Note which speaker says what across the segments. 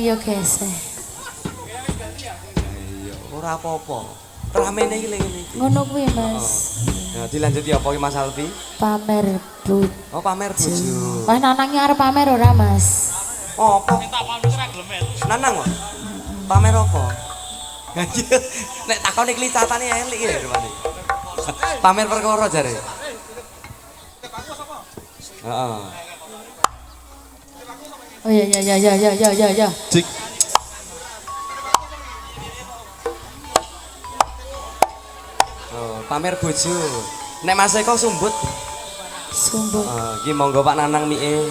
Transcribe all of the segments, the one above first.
Speaker 1: Yo guys.
Speaker 2: Ora apa-apa. Ramene iki lho iki.
Speaker 1: Ngono kuwi, Mas.
Speaker 2: Nah, dilanjuti apa iki Mas Alfi?
Speaker 1: Pamer bojo.
Speaker 2: Oh, pamer bojo.
Speaker 1: Mas Nanange arep pamer ora, Mas?
Speaker 2: Apa? Nanang kok. Pamer apa? Nek takoni klicatane elik ya rupane. Pamer perkara jare. Heeh.
Speaker 1: Oh ya.
Speaker 2: Cik. Oh, pamer bojo. Nek Mas Eko sumbut.
Speaker 1: Sumbut.
Speaker 2: Iki monggo Pak Nanang mike. Heeh.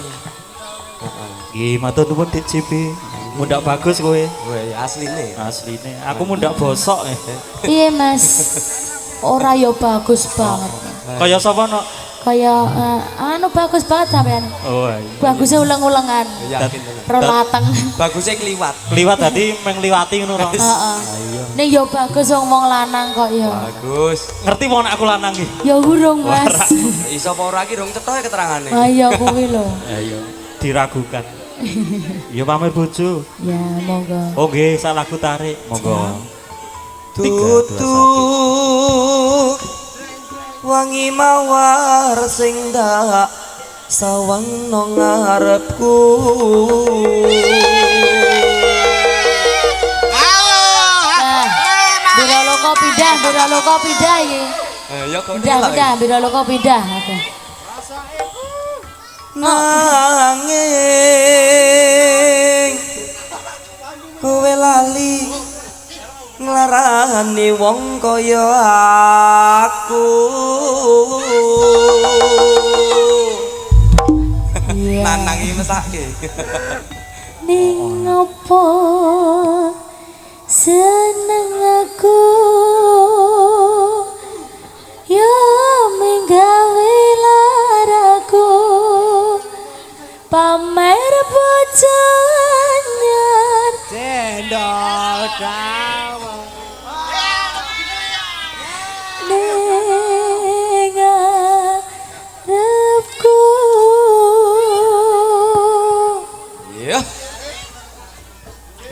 Speaker 3: Nggih, matur nuwun Dik JP. Mundak bagus kowe.
Speaker 2: Wah, asline.
Speaker 3: Asline. Aku mundak bosok.
Speaker 1: Iya, Mas. Ora yo bagus banget.
Speaker 3: Kaya sapa nok?
Speaker 1: Kayak anu bagus banget sampean.
Speaker 3: Oh iya.
Speaker 1: Bagusnya ulang-ulangan.
Speaker 2: Yakin tenan.
Speaker 1: Rolateng.
Speaker 2: Bagusnya kliwat.
Speaker 3: Kliwat dadi mengliwati ngono ro.
Speaker 1: Heeh. Nek yo bagus wong lanang kok yo.
Speaker 2: Bagus.
Speaker 3: Ngerti wong aku lanang iki.
Speaker 1: Ya urung, Mas.
Speaker 2: Iso apa ora ki rung cetha keterangane.
Speaker 1: Ayo kuwi lho.
Speaker 3: Ayo diragukan. Ya pamer bojo.
Speaker 1: Ya, monggo.
Speaker 3: Oh nggih, salahku tarik. Monggo.
Speaker 2: Tutuk wangi mawar sing dak sawang nang ngarepku.
Speaker 1: Biro loko pindah iki.
Speaker 2: Ya kok
Speaker 1: Biro loko pindah.
Speaker 2: nanging kowe lali nglarani wong kaya aku. Nanang iki mesake.
Speaker 1: Ning opo seneng aku ya menggawe laraku pamer bojo anyar cendol dawa ning arepku.
Speaker 2: Iya.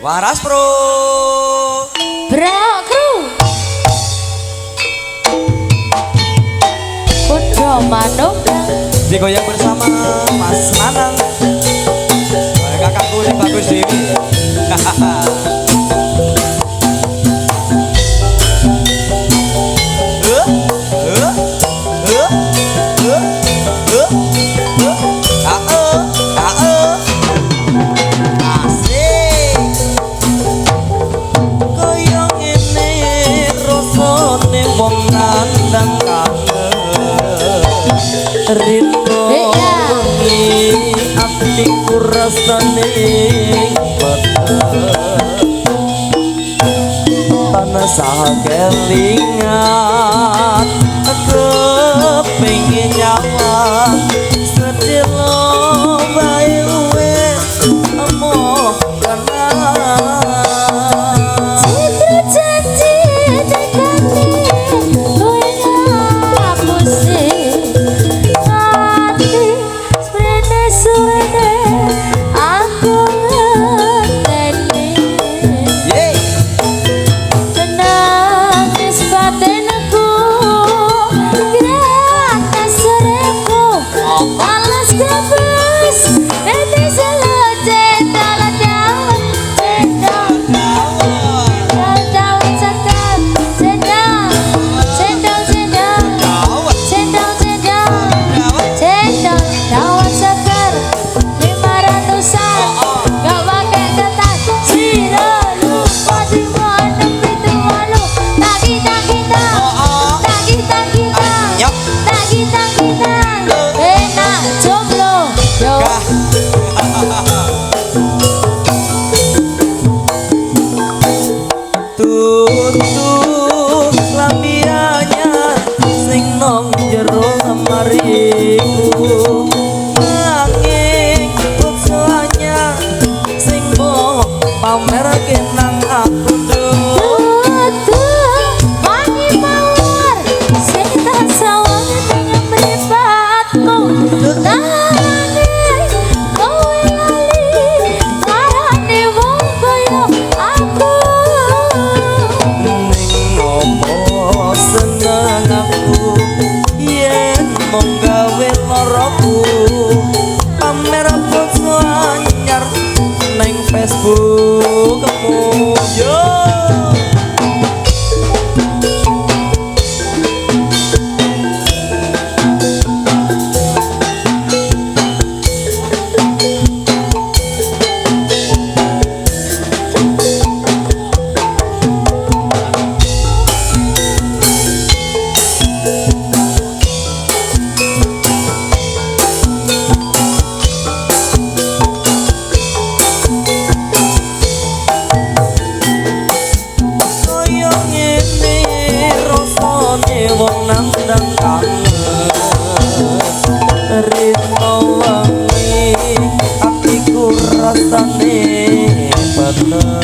Speaker 2: Waras Bro.
Speaker 1: Brak kru. Kudu manuk
Speaker 2: Digoyang bersama Mas Nanang. Kakakku ini bagus Dewi. Rindu ini atiku rasane bener panas kelingan kepingin nyawa sedilo bae wes emoh kenal
Speaker 1: tenang es batin aku
Speaker 4: yen mung gawe loroku pamer foto anyar neng Facebookmu yo. Wong nandang kangen rino wangi atiku rasane bener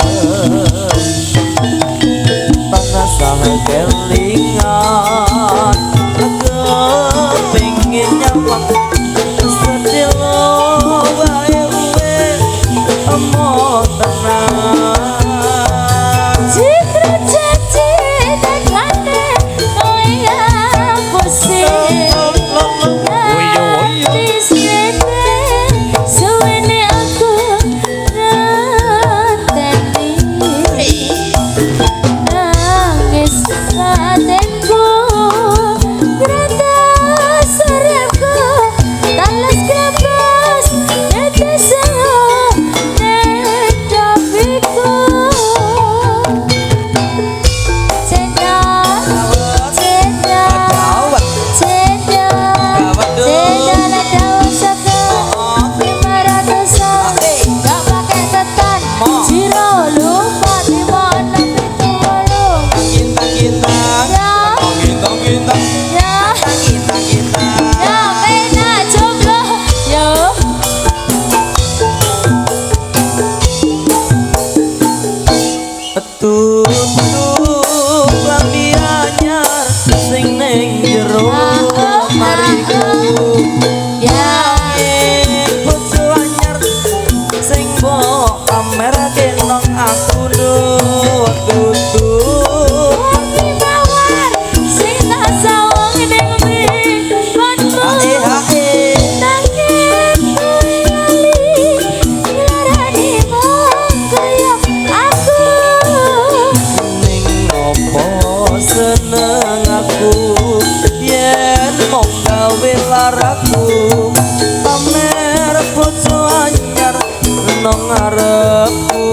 Speaker 4: panasah kelingan kepingin nyawang sedelo wae uwe emo tenang
Speaker 1: Jika janji teklane kaya pusing Nanti sini suwene aku ngenteni Nangis batinku geratas sarafku talas krapas netesnya netapiku
Speaker 4: tutup lambi anyar sing ning jero mariku bojo anyar sing mbok pamerake nang aku tutup
Speaker 1: mawar sing tak sawang ning mrikonmu nanging ngarani kaya aku
Speaker 4: ning opo seneng aku yen mung gawe laraku pamer bojo anyar nang ngarepku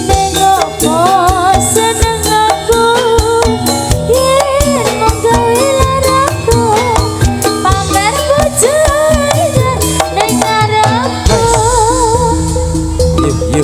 Speaker 1: ning opo seneng aku yen mung gawe laraku pamer bojo anyar ning ngarepku
Speaker 4: yuk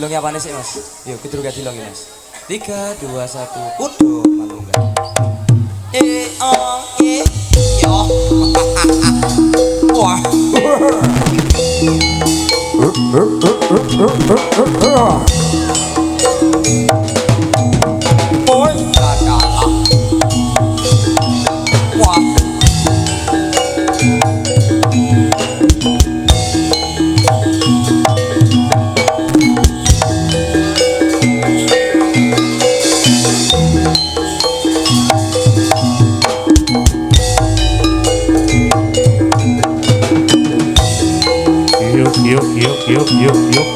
Speaker 2: dilongi apane sih Mas? Yuk kudru gak dilongi Mas. 3 2 1 kudu manunggal. Yo. Wah. Oi, dadalah. Wah.
Speaker 3: Yuk.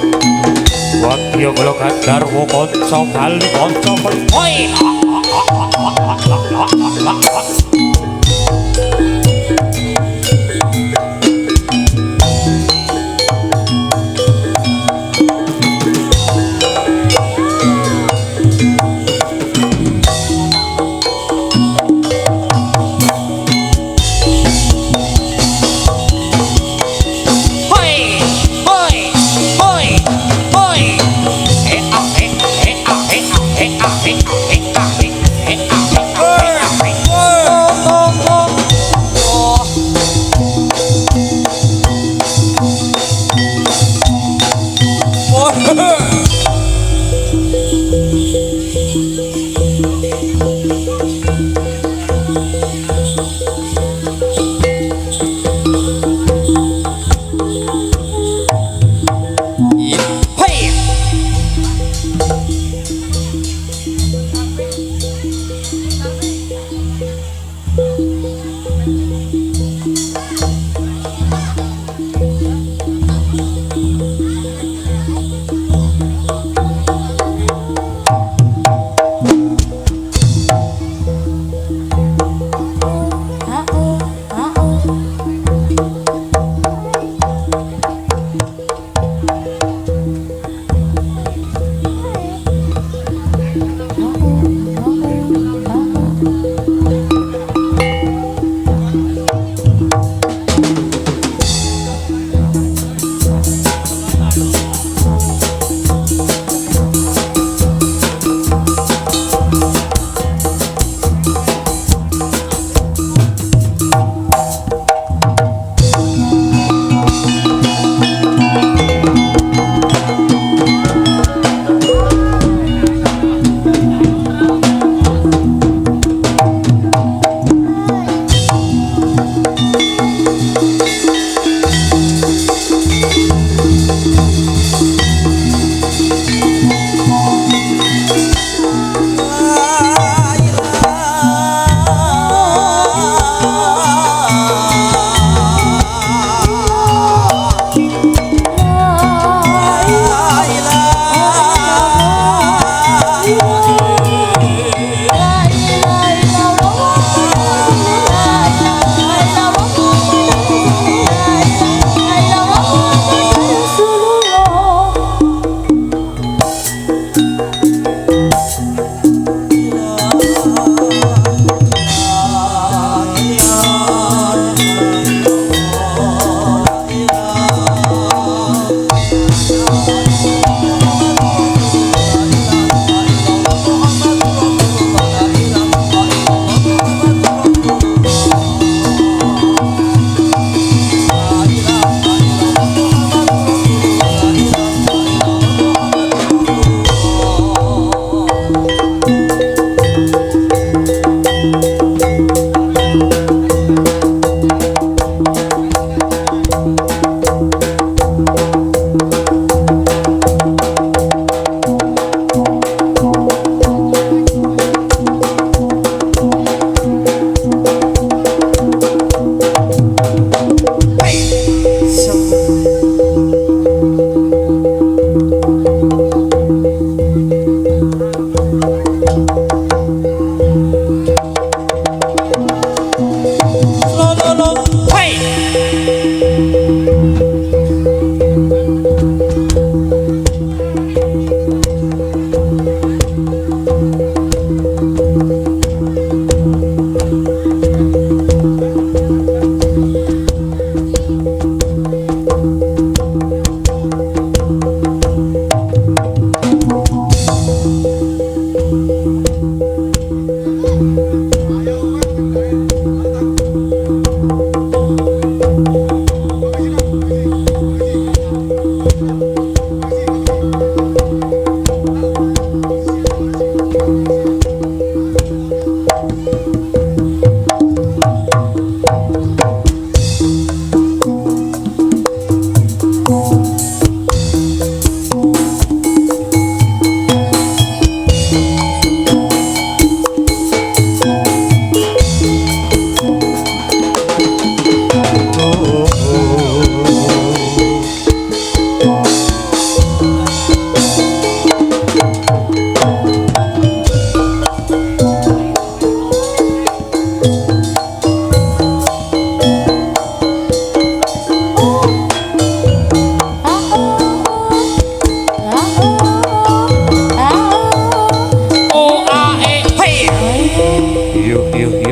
Speaker 3: Buat yo kalau kadar wo konco kali konco oi.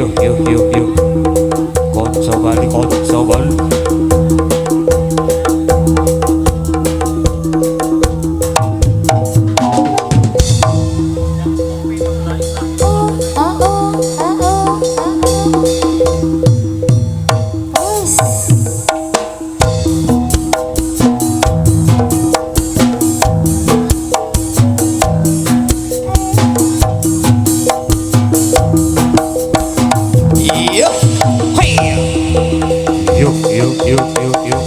Speaker 3: yuk yuk yuk yuk konco bali konco bali yuk yuk yuk yuk yuk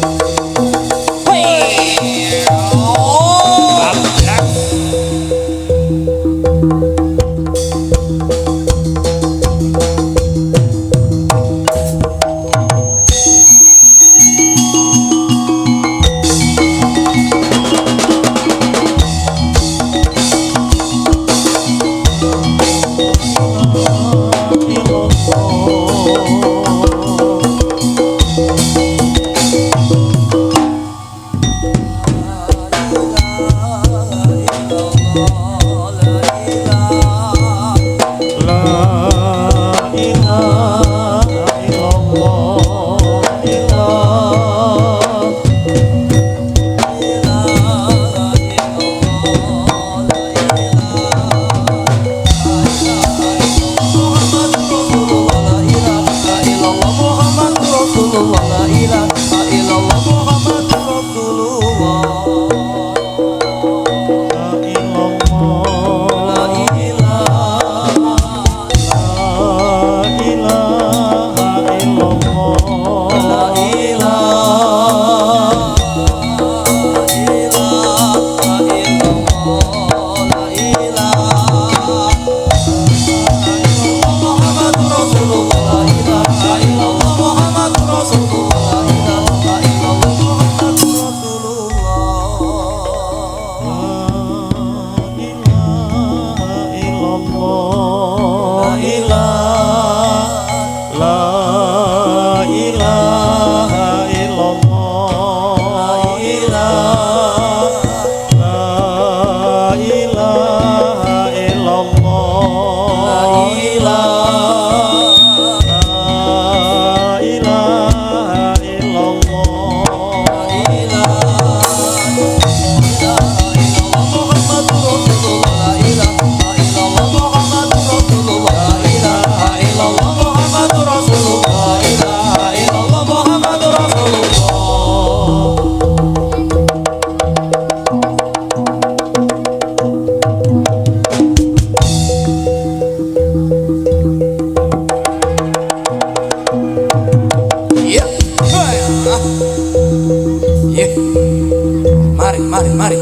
Speaker 2: Mari.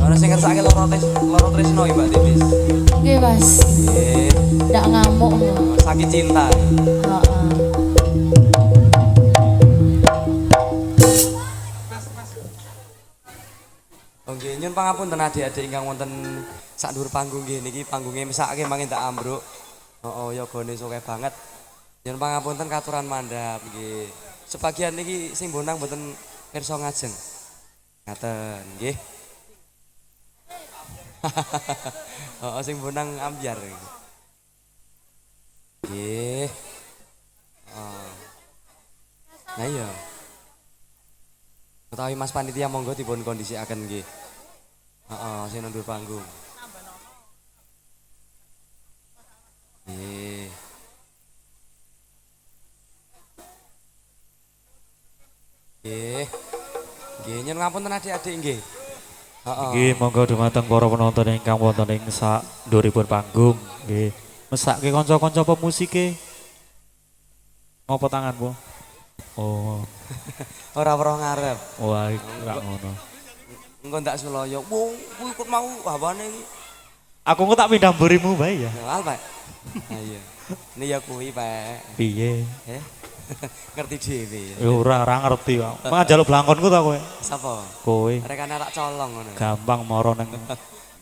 Speaker 2: Ora sing ngersake loro tresno iki Mbak Titis.
Speaker 1: Nggih, Mas.
Speaker 2: Nggih.
Speaker 1: Ndak ngamuk.
Speaker 2: Sakit cinta.
Speaker 1: Heeh.
Speaker 2: Nggih, nyun pangapunten adik-adik ingkang wonten sak dhuwur panggung nggih niki panggunge mesake mangke tak ambruk. Heeh, yogane suke banget. Nyun pangapunten katuran mandhap nggih. Sebagian niki sing bonang mboten pirsa ngajeng. Ngaten nggih. Heeh, sing bonang ambyar iki. Nggih. Nah iya. Utawi Mas Panitia monggo dipun kondisikaken nggih. Heeh, sing ndur panggung. Nggih. Nggih. Nggih, nyuwun ngapunten adik-adik nggih. Heeh.
Speaker 3: nggih monggo dumateng para penonton ingkang wonten ing sak nduripun panggung nggih mesake kanca-kanca pemusike ngopo tanganmu oh
Speaker 2: Ora weruh ngarep.
Speaker 3: wah ora ngono
Speaker 2: Engko ndak sulaya. Wong kuwi ikut mau hawane iki.
Speaker 3: aku kok tak pindah mburimu bae ya
Speaker 2: Al, Pak. Ha iya. Ini ya kuwi, Pak.
Speaker 3: piye
Speaker 2: Ngerti dhewe.
Speaker 3: ya ora ngerti kok mah njaluk blangkonku ta kowe
Speaker 2: Sapa?
Speaker 3: kowe
Speaker 2: Rekane tak colong ngono.
Speaker 3: gampang moro ning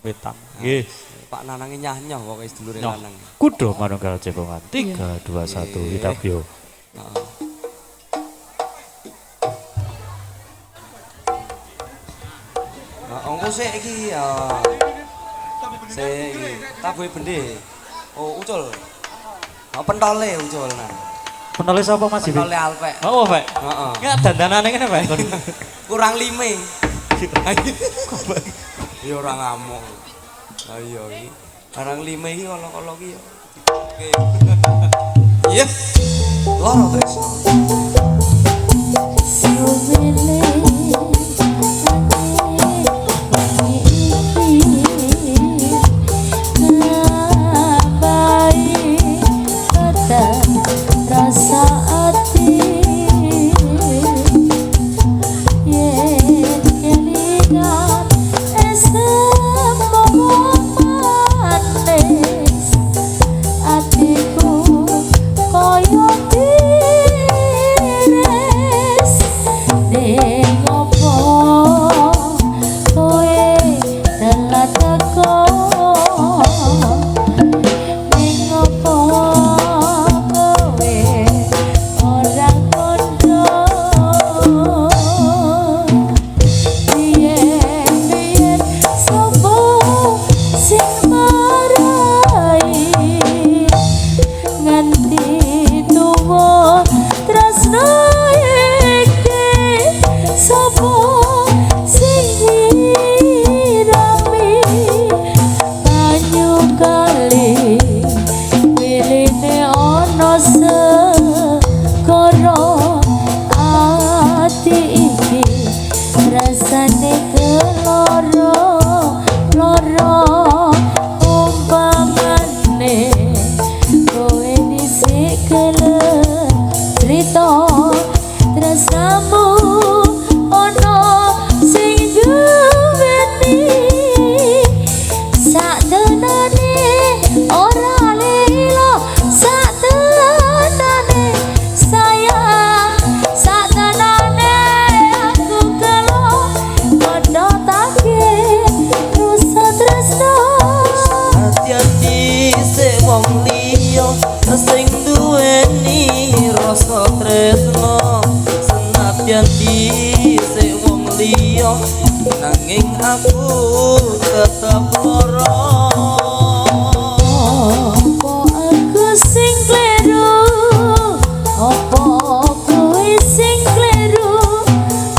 Speaker 3: wetan nggih
Speaker 2: Pak Nanange nyah-nyah pokoke sedulure
Speaker 3: Nyoh.
Speaker 2: lanang.
Speaker 3: kudu manunggal cepongan 3 2 1 Hitapyo
Speaker 2: Heeh. Engko sik iki ya. Sik iki tabuhe bende. Oh, ucul. Pentole ucul nah.
Speaker 3: Penulis apa Mas Ibi?
Speaker 2: Pentole alpek.
Speaker 3: Oh, Pak.
Speaker 2: Heeh.
Speaker 3: Enggak dandanane kene, Pak.
Speaker 2: Kurang 5. Ya ora ngamuk. Ayo iki. Barang 5 iki kala-kala iki ya. Oke. Iya. Loro Tresno.
Speaker 1: Rasa hati yen kelingan esem manis atiku koyo tiris ning opo kowe telat teko ning opo kowe ora kondo biyen sapa sing marai nganti tuwa tresno iki sapa sing nyirami banyu kali wiline ana segara ati iki rasane keloro loro umpamane kowe dhisik kelem crita tresnamu ono sing duweni saktenane ora lilo saktenane sayang saktenane aku kelo medhotake rasa tresno
Speaker 4: Hati-hati sik wong liya sing duweni rasa tresno senadyan dhisik wong liya nanging aku tetep lara
Speaker 1: Apa aku sing kleru apa kowe sing kleru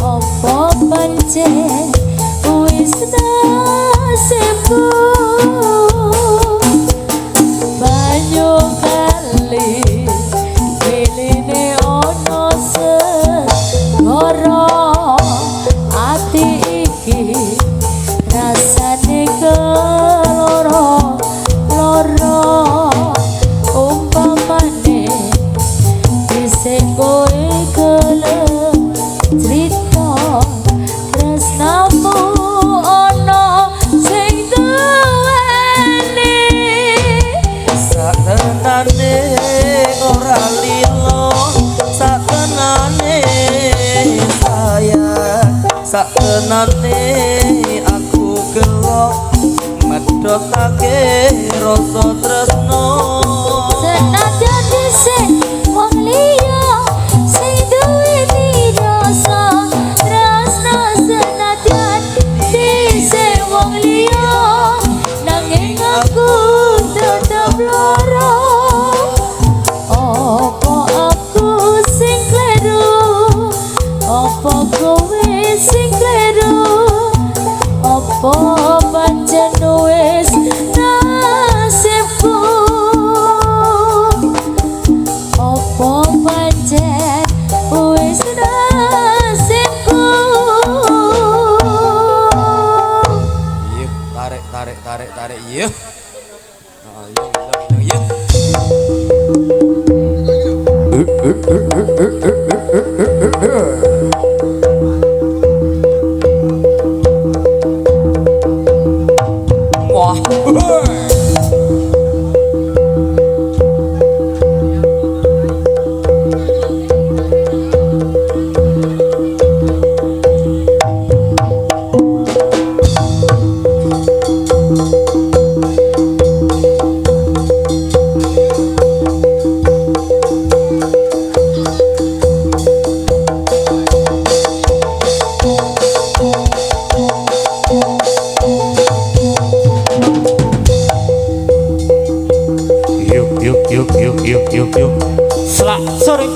Speaker 1: apa pancen wis nasibku banyu kali wiline ana segara ati iki rasane keloro loro umpamane dhisik kowe gelem crita tresnamu ana sing duweni
Speaker 4: saktenane ora lilo saktenane sayang saktenane aku gelo medhotake rasa tresno
Speaker 1: senajan dhisik wong liya sing duweni rasa tresno senajan dhisik wong liya nanging aku tetep lara apa aku sing kleru apa kowe sing kleru apa pancen wis nasibku apa pancen wis nasibku
Speaker 2: Iya, tarik. Iya. Heeh, iya. Wah.
Speaker 3: yuk. Selak sore.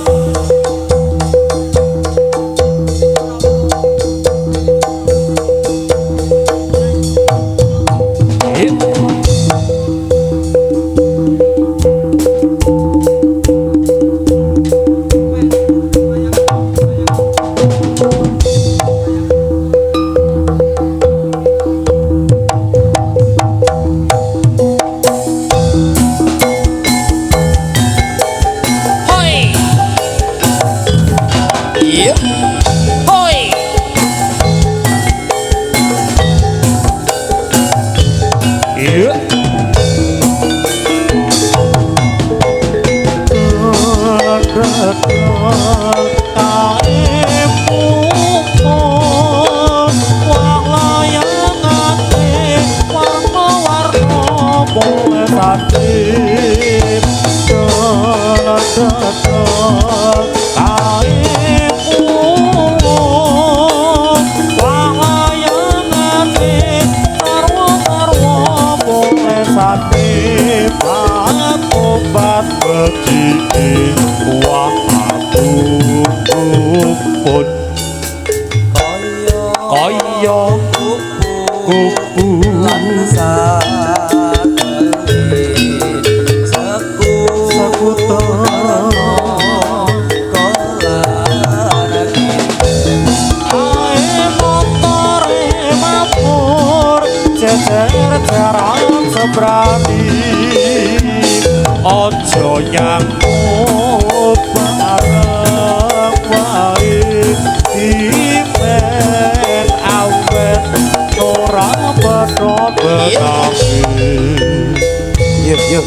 Speaker 3: Ojo yang bareng wae dimen awet ora bedha-bedhake. Yuk.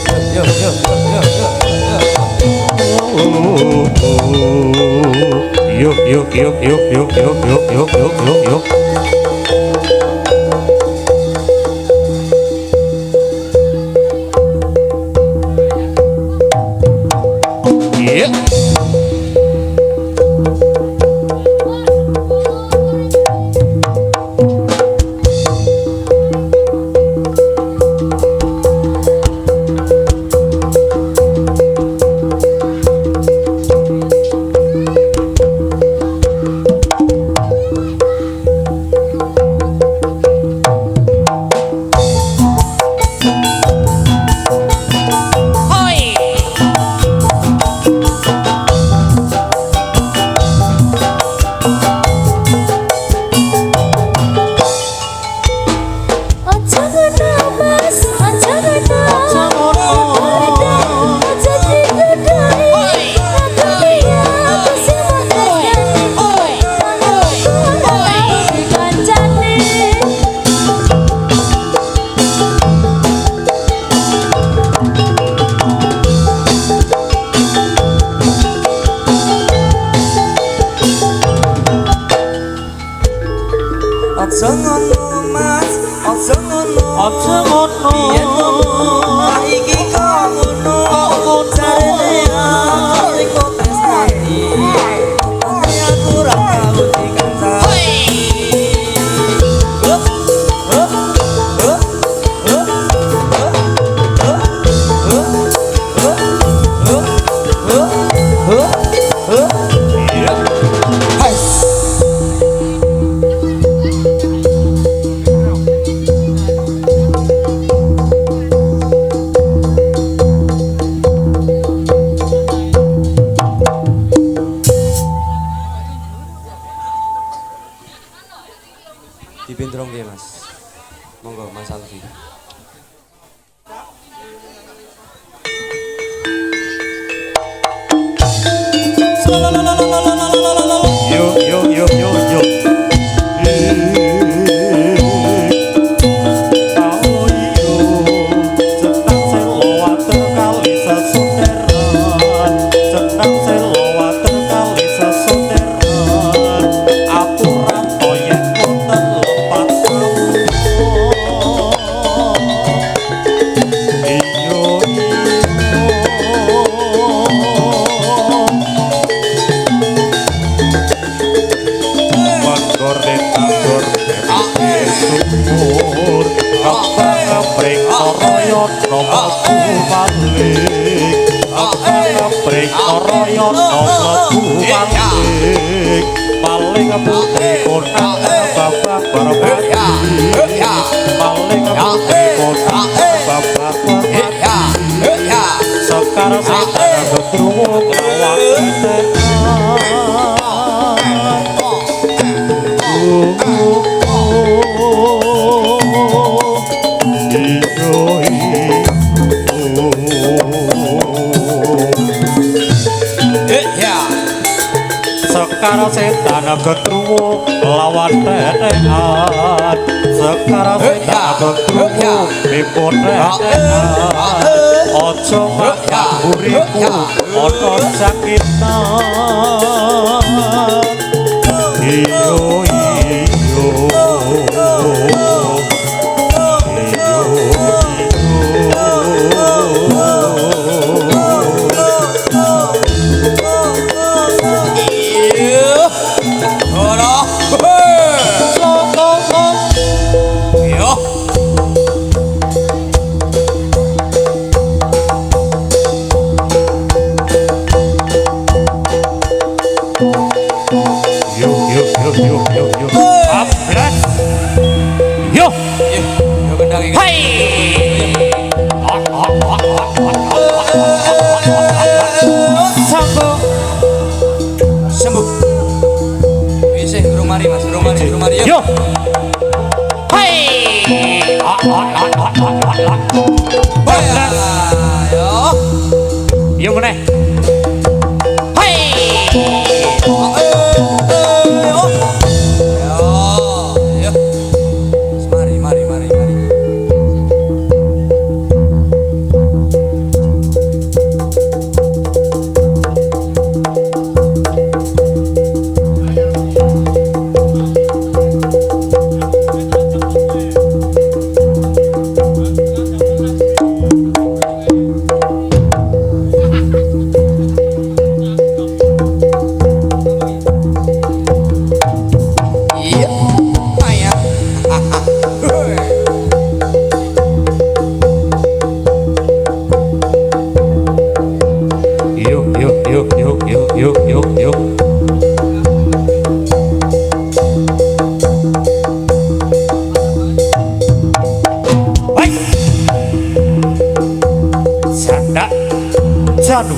Speaker 2: Dipintrong nggih Mas. Monggo Mas Alfi. Yuk.
Speaker 3: ning kota babak Sekar setan getruwo lawak Sekar setan getruwo lawan tetean Sekar setan getruwo mipun tetean Ojo ngakak buriku ono sakitan Iyo iyo Yo. Hai. Yo meneh. Hai.
Speaker 2: Mari.
Speaker 3: Yuk. Hai. Sanda. Janu.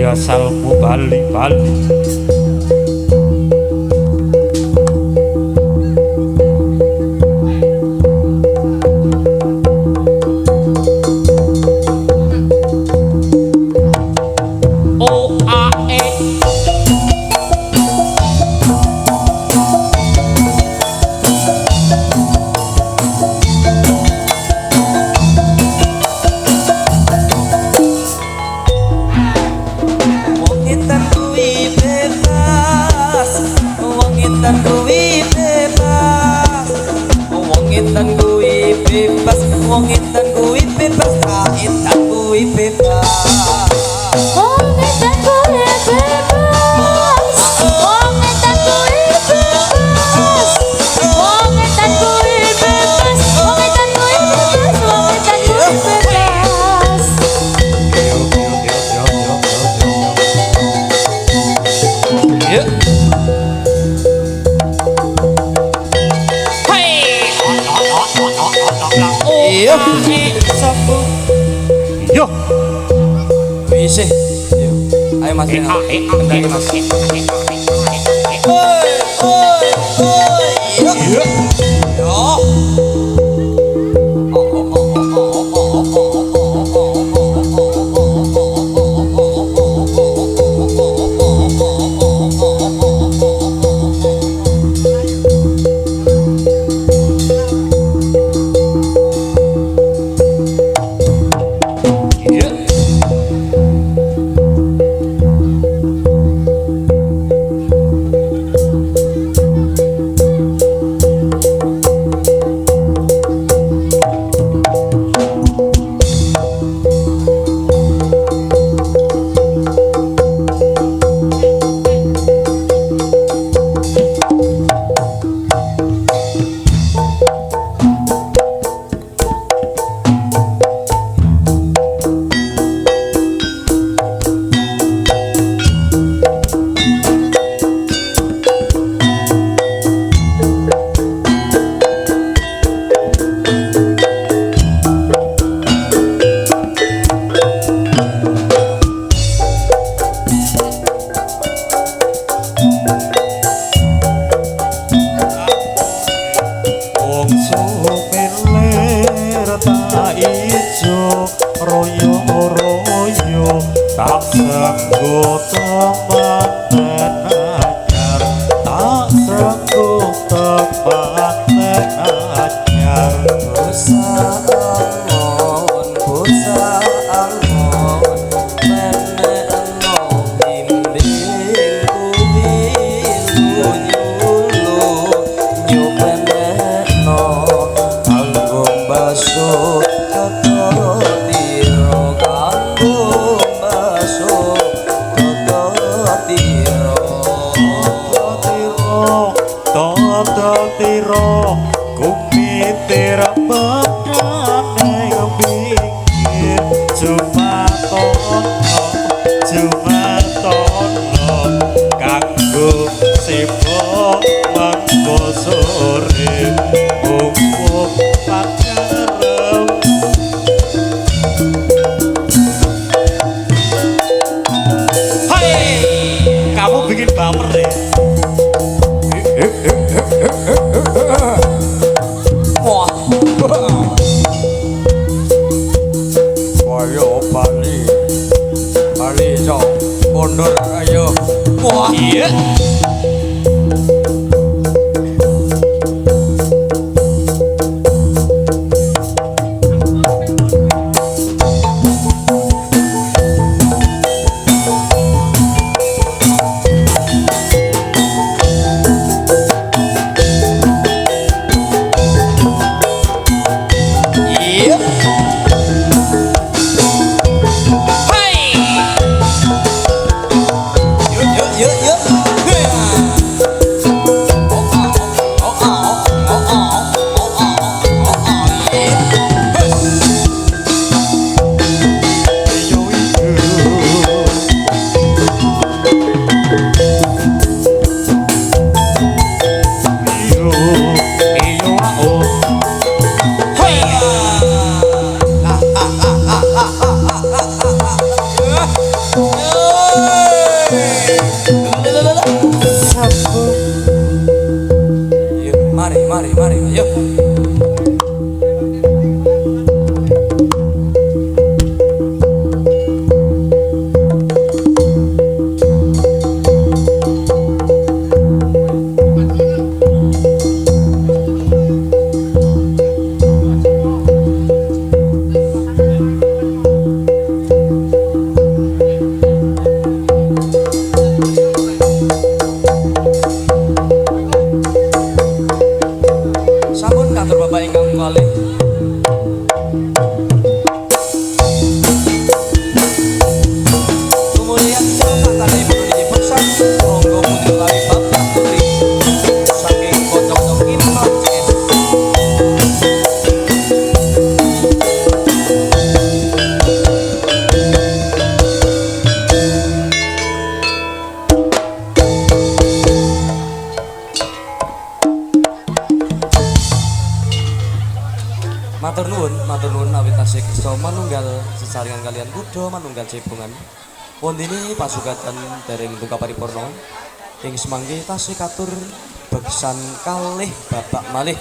Speaker 3: Asalmu Bali
Speaker 4: kaetan kuwi bebas.
Speaker 1: Wong edan kuwi bebas. Wong edan kuwi bebas. Wong edan kuwi bebas. Wong edan kuwi bebas. Wong edan kuwi bebas.
Speaker 3: Iya.
Speaker 4: Iya.
Speaker 3: Yo.
Speaker 2: Wis ayo mas kendali mas
Speaker 4: Oi, oi, oi. Iya. Yo.
Speaker 3: Wong sumilir tak ijo royo-royo tak sanggup temanten anyar tak sanggup temanten anyar
Speaker 4: Bosa angon, bosa angon, menekno bimbing kuwi lunyulu, nyupenekno kanggo baso tetotiro, kanggo baso tetotiro.
Speaker 3: Tiro kumitir bedane ngepikir cuma tono kanggo sibuk mengko sore mumpung pacarem. Hai, kamu bikin baper ya.
Speaker 2: wah ayo Bali jauh pondor ayo wah
Speaker 3: Iya.
Speaker 2: mari ayo beksa manunggal sesarengan kalian kuda manunggal cebongan. Pondene pasugatan dereng tungka paripurna ing semangke tasih katur beksan kalih babak malih.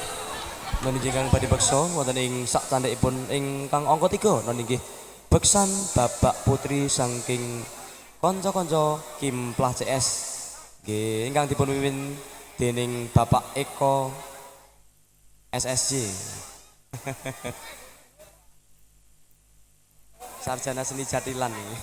Speaker 2: Menika ingkang badhe beksa wonten ing sak candhakipun ingkang angka 3 non inggih beksan babak putri saking kanca-kanca Kimplah CS. Nggih ingkang dipun pimpin dening Bapak Eko SSJ. Sarjana Seni Jatilan ini.